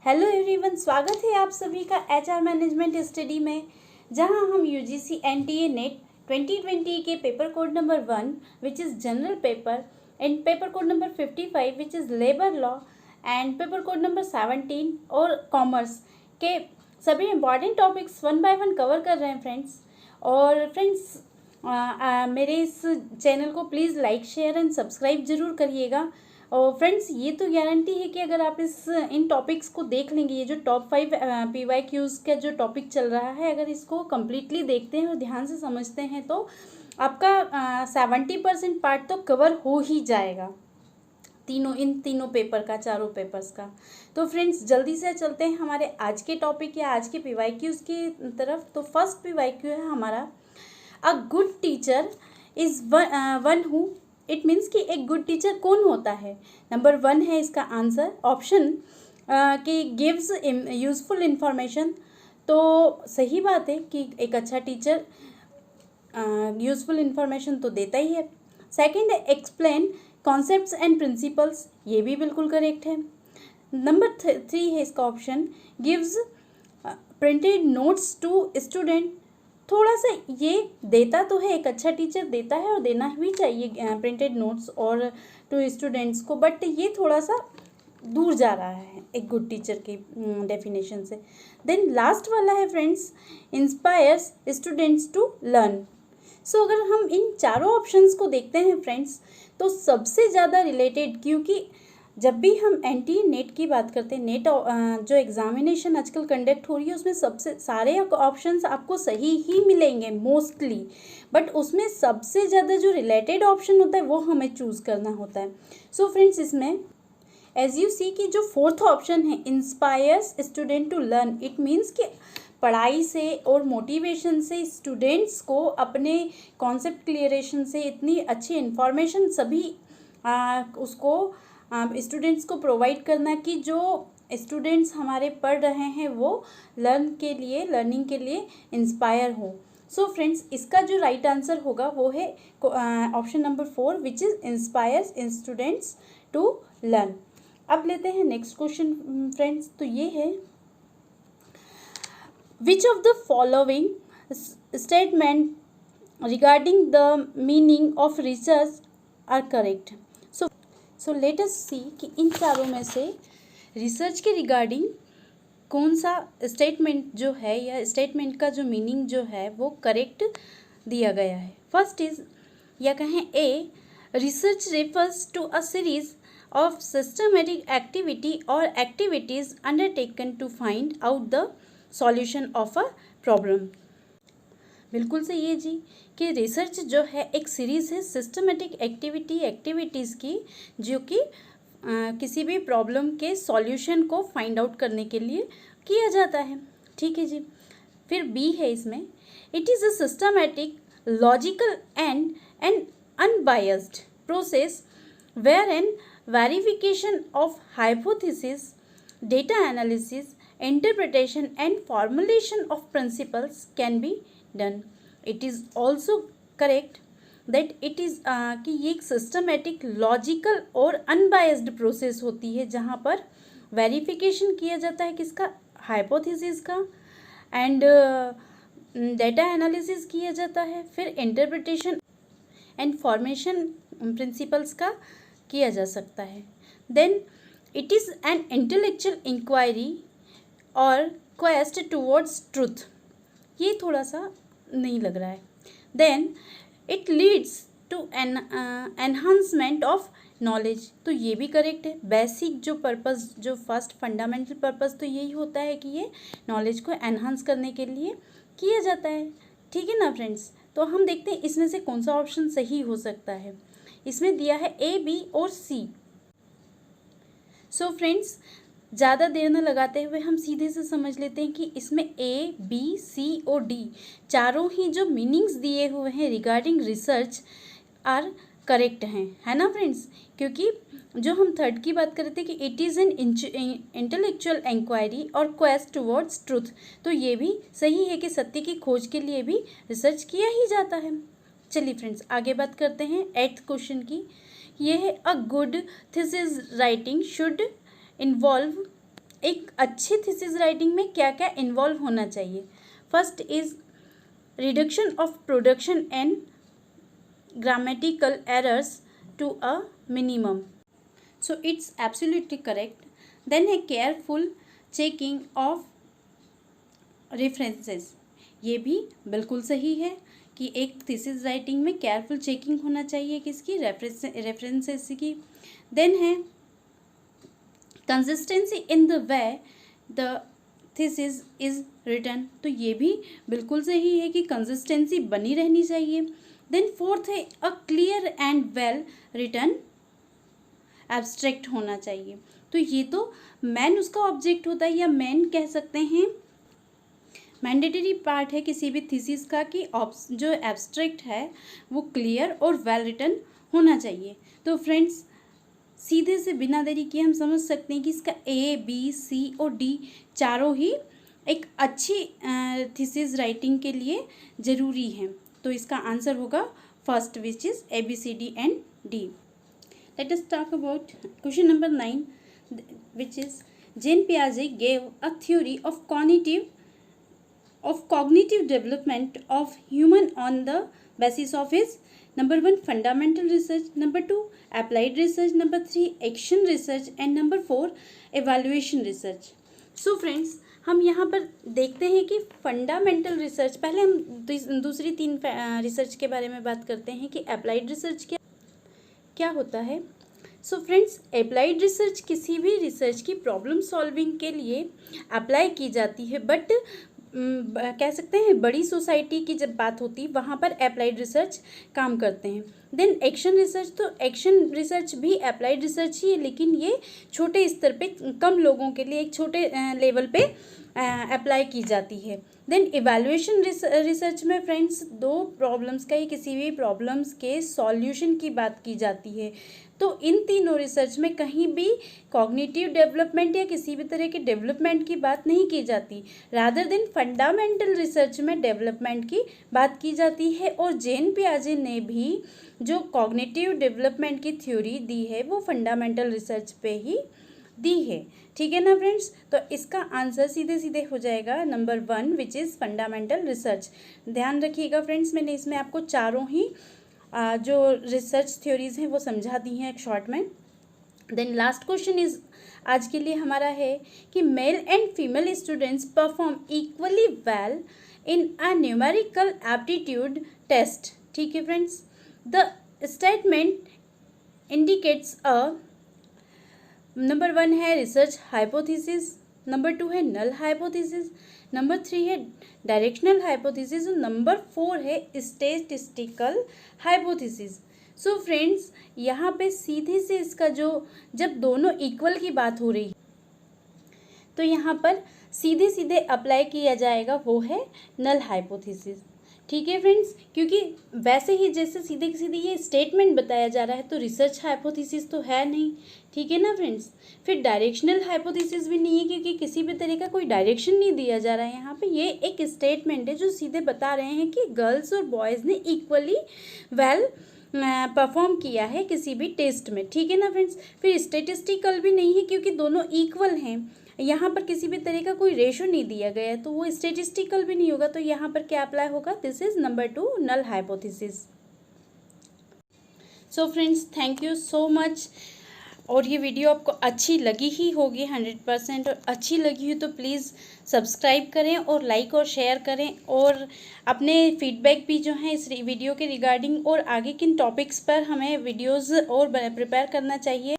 Hello everyone, स्वागत है आप सभी का एचआर मैनेजमेंट स्टडी में, जहां हम यूजीसी एनटीए नेट 2020 के paper code number 1 which is general paper and paper code number 55 which is labour law and paper code number 17 और कॉमर्स के सभी important topics one by one cover कर रहे हैं फ्रेंड्स। और फ्रेंड्स मेरे इस चैनल को please like share and subscribe ज़रूर करिएगा। और फ्रेंड्स ये तो गारंटी है कि अगर आप इन टॉपिक्स को देख लेंगे, ये जो टॉप 5 PYQs का जो टॉपिक चल रहा है, अगर इसको कम्प्लीटली देखते हैं और ध्यान से समझते हैं तो आपका 70% पार्ट तो कवर हो ही जाएगा इन तीनों पेपर का, चारों पेपर्स का। तो फ्रेंड्स जल्दी से चलते हैं हमारे आज के टॉपिक या आज के PYQs की तरफ। तो फर्स्ट PYQ है हमारा, a good teacher is one who, it means कि एक गुड टीचर कौन होता है। नंबर 1 है इसका आंसर ऑप्शन कि गिव्स यूज़फुल इंफॉर्मेशन। तो सही बात है कि एक अच्छा टीचर यूज़फुल इंफॉर्मेशन तो देता ही है। सेकंड है एक्सप्लेन कॉन्सेप्ट्स एंड प्रिंसिपल्स, ये भी बिल्कुल करेक्ट है। नंबर 3 है इसका option gives printed notes to student. थोड़ा सा ये देता तो है, एक अच्छा टीचर देता है और देना भी चाहिए प्रिंटेड नोट्स और टू स्टूडेंट्स को, बट ये थोड़ा सा दूर जा रहा है एक गुड टीचर की डेफिनेशन से। देन लास्ट वाला है friends, inspires students to learn. So अगर हम इन चारों ऑप्शंस को देखते हैं फ्रेंड्स, तो सबसे ज़्यादा रिलेटेड, क्योंकि जब भी हम एनटीए नेट की बात करते हैं, नेट जो एग्जामिनेशन आजकल कंडक्ट हो रही है, उसमें सबसे सारे ऑप्शंस आपको सही ही मिलेंगे मोस्टली, बट उसमें सबसे ज़्यादा जो रिलेटेड ऑप्शन होता है वो हमें चूज़ करना होता है। सो फ्रेंड्स इसमें एज यू सी की जो फोर्थ ऑप्शन है, inspires student to learn, it means कि पढ़ाई से और मोटिवेशन से स्टूडेंट्स को अपने कॉन्सेप्ट क्लियरेशन से इतनी अच्छी इन्फॉर्मेशन सभी उसको स्टूडेंट्स को प्रोवाइड करना कि जो स्टूडेंट्स हमारे पढ़ रहे हैं वो लर्निंग के लिए इंस्पायर हो। सो फ्रेंड्स इसका जो राइट आंसर होगा वो है option number 4 which is inspires students to learn. अब लेते हैं नेक्स्ट क्वेश्चन फ्रेंड्स। तो ये है, which of the following statement regarding the meaning of research are correct. So let us see कि इन चारों में से रिसर्च के रिगार्डिंग कौन सा स्टेटमेंट जो है या स्टेटमेंट का जो मीनिंग जो है वो करेक्ट दिया गया है। फर्स्ट इज, या कहें A, research refers to a series of systematic activity और activities undertaken to find out the solution of a problem. बिल्कुल सही है जी, कि रिसर्च जो है एक सीरीज़ है सिस्टमेटिक एक्टिविटीज़ की, जो कि किसी भी प्रॉब्लम के सॉल्यूशन को फाइंड आउट करने के लिए किया जाता है। ठीक है जी। फिर बी है इसमें, it is a systematic logical and unbiased process where an verification of hypothesis, data analysis, interpretation and formulation of principles can be done. It is also correct that it is कि ये एक systematic logical और unbiased process होती है, जहाँ पर verification किया जाता है किसका, हाइपोथेसिस का, एंड डेटा एनालिसिस किया जाता है, फिर इंटरप्रिटेशन एंड फॉर्मेशन प्रिंसिपल्स का किया जा सकता है। Then it is an intellectual inquiry और क्वेस्ट टूवर्ड्स ट्रूथ, ये थोड़ा सा नहीं लग रहा है। Then it leads to enhancement of knowledge, तो ये भी करेक्ट है। बेसिक जो पर्पस, जो फर्स्ट फंडामेंटल पर्पस तो यही होता है कि ये नॉलेज को एनहांस करने के लिए किया जाता है। ठीक है ना फ्रेंड्स। तो हम देखते हैं इसमें से कौन सा ऑप्शन सही हो सकता है। इसमें दिया है ए, बी और सी। सो फ्रेंड्स ज़्यादा देर न लगाते हुए हम सीधे से समझ लेते हैं कि इसमें ए, बी, सी और डी चारों ही जो मीनिंग्स दिए हुए हैं रिगार्डिंग रिसर्च आर करेक्ट हैं, है ना फ्रेंड्स। क्योंकि जो हम थर्ड की बात कर रहे थे कि it is an intellectual inquiry और क्वेस्ट टुवर्ड्स ट्रूथ, तो ये भी सही है कि सत्य की खोज के लिए भी रिसर्च किया ही जाता है। चलिए फ्रेंड्स आगे बात करते हैं 8th क्वेश्चन की। ये है, a good thesis writing should involve एक अच्छी थीसिस राइटिंग में क्या क्या इन्वॉल्व होना चाहिए। First is reduction of production and grammatical errors to a minimum, so it's absolutely correct. Then है केयरफुल चेकिंग ऑफ रेफरेंसेस, ये भी बिल्कुल सही है कि एक थीसिस राइटिंग में केयरफुल चेकिंग होना चाहिए किसकी, रेफरेंसेस की। देन है consistency in the way the thesis is written, तो ये भी बिल्कुल सही है कि कंसिस्टेंसी बनी रहनी चाहिए। देन फोर्थ है a clear and well written abstract होना चाहिए, तो ये तो मेन उसका ऑब्जेक्ट होता है या मेन कह सकते हैं मैंडेटरी पार्ट है किसी भी थीसिस का कि जो एब्स्ट्रैक्ट है वो क्लियर और वेल रिटन होना चाहिए। तो फ्रेंड्स सीधे से बिना देरी किए हम समझ सकते हैं कि इसका A, B, C और D चारों ही एक अच्छी थीसिस राइटिंग के लिए ज़रूरी हैं। तो इसका आंसर होगा first which is A, B, C, D and D। Let us talk about question number 9, which is Jean Piaget gave a theory of cognitive development of human on the basis of his number 1 fundamental research, number 2 applied research, number 3 action research and number 4 evaluation research। So friends, हम यहाँ पर देखते हैं कि fundamental research, पहले हम दूसरी 3 research के बारे में बात करते हैं कि अप्लाइड रिसर्च क्या होता है। सो फ्रेंड्स, अप्लाइड रिसर्च किसी भी रिसर्च की प्रॉब्लम सॉल्विंग के लिए अप्लाई की जाती है, बट कह सकते हैं बड़ी सोसाइटी की जब बात होती है वहाँ पर अप्लाइड रिसर्च काम करते हैं। देन एक्शन रिसर्च, तो एक्शन रिसर्च भी अप्लाइड रिसर्च ही है, लेकिन ये छोटे स्तर पे कम लोगों के लिए एक छोटे लेवल पे अप्लाई की जाती है। देन इवैल्यूएशन रिसर्च में फ्रेंड्स 2 प्रॉब्लम्स का या किसी भी प्रॉब्लम्स के सॉल्यूशन की बात की जाती है। तो इन तीनों रिसर्च में कहीं भी कॉग्निटिव डेवलपमेंट या किसी भी तरह के डेवलपमेंट की बात नहीं की जाती, रादर देन फंडामेंटल रिसर्च में डेवलपमेंट की बात की जाती है। और जेन पियाजे ने भी जो कॉग्निटिव डेवलपमेंट की थ्योरी दी है वो फंडामेंटल रिसर्च पे ही दी है। ठीक है ना फ्रेंड्स, तो इसका आंसर सीधे सीधे हो जाएगा number 1 which is fundamental research. ध्यान रखिएगा फ्रेंड्स, मैंने इसमें आपको चारों ही जो रिसर्च थ्योरीज हैं वो समझा दी हैं एक शॉर्ट में। देन लास्ट क्वेश्चन इज आज के लिए हमारा है कि male and female students perform equally well in a numerical aptitude test. ठीक है friends, the statement indicates a number 1 है रिसर्च हाइपोथेसिस, नंबर 2 है नल हाइपोथेसिस, नंबर 3 है डायरेक्शनल हाइपोथेसिस और नंबर 4 है स्टैटिस्टिकल हाइपोथेसिस। सो फ्रेंड्स, यहाँ पे सीधे से इसका जो जब दोनों इक्वल की बात हो रही है तो यहाँ पर सीधे सीधे अप्लाई किया जाएगा वो है नल हाइपोथेसिस। ठीक है फ्रेंड्स, क्योंकि वैसे ही जैसे सीधे सीधे ये स्टेटमेंट बताया जा रहा है तो रिसर्च हाइपोथेसिस तो है नहीं। ठीक है ना फ्रेंड्स, फिर डायरेक्शनल हाइपोथेसिस भी नहीं है क्योंकि किसी भी तरह का कोई डायरेक्शन नहीं दिया जा रहा है। यहाँ पे ये एक स्टेटमेंट है जो सीधे बता रहे हैं कि गर्ल्स और बॉयज़ ने इक्वली वेल परफॉर्म किया है किसी भी टेस्ट में। ठीक है ना फ्रेंड्स, फिर स्टेटिस्टिकल भी नहीं है क्योंकि दोनों इक्वल हैं, यहाँ पर किसी भी तरह का कोई रेशो नहीं दिया गया है तो वो स्टेटिस्टिकल भी नहीं होगा। तो यहाँ पर क्या अप्लाई होगा, this is number 2 null hypothesis. So friends, thank you so much. और ये वीडियो आपको अच्छी लगी ही होगी 100%, और अच्छी लगी हो तो प्लीज़ सब्सक्राइब करें और लाइक और शेयर करें, और अपने फीडबैक भी जो है इस वीडियो के रिगार्डिंग और आगे किन टॉपिक्स पर हमें वीडियोस और प्रिपेयर करना चाहिए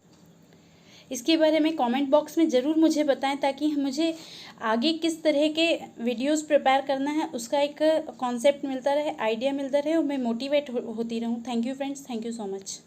इसके बारे में कमेंट बॉक्स में ज़रूर मुझे बताएं, ताकि मुझे आगे किस तरह के वीडियोस प्रिपेयर करना है उसका एक कॉन्सेप्ट मिलता रहे, आइडिया मिलता रहे और मैं मोटिवेट होती रहूं। Thank you friends, thank you so much.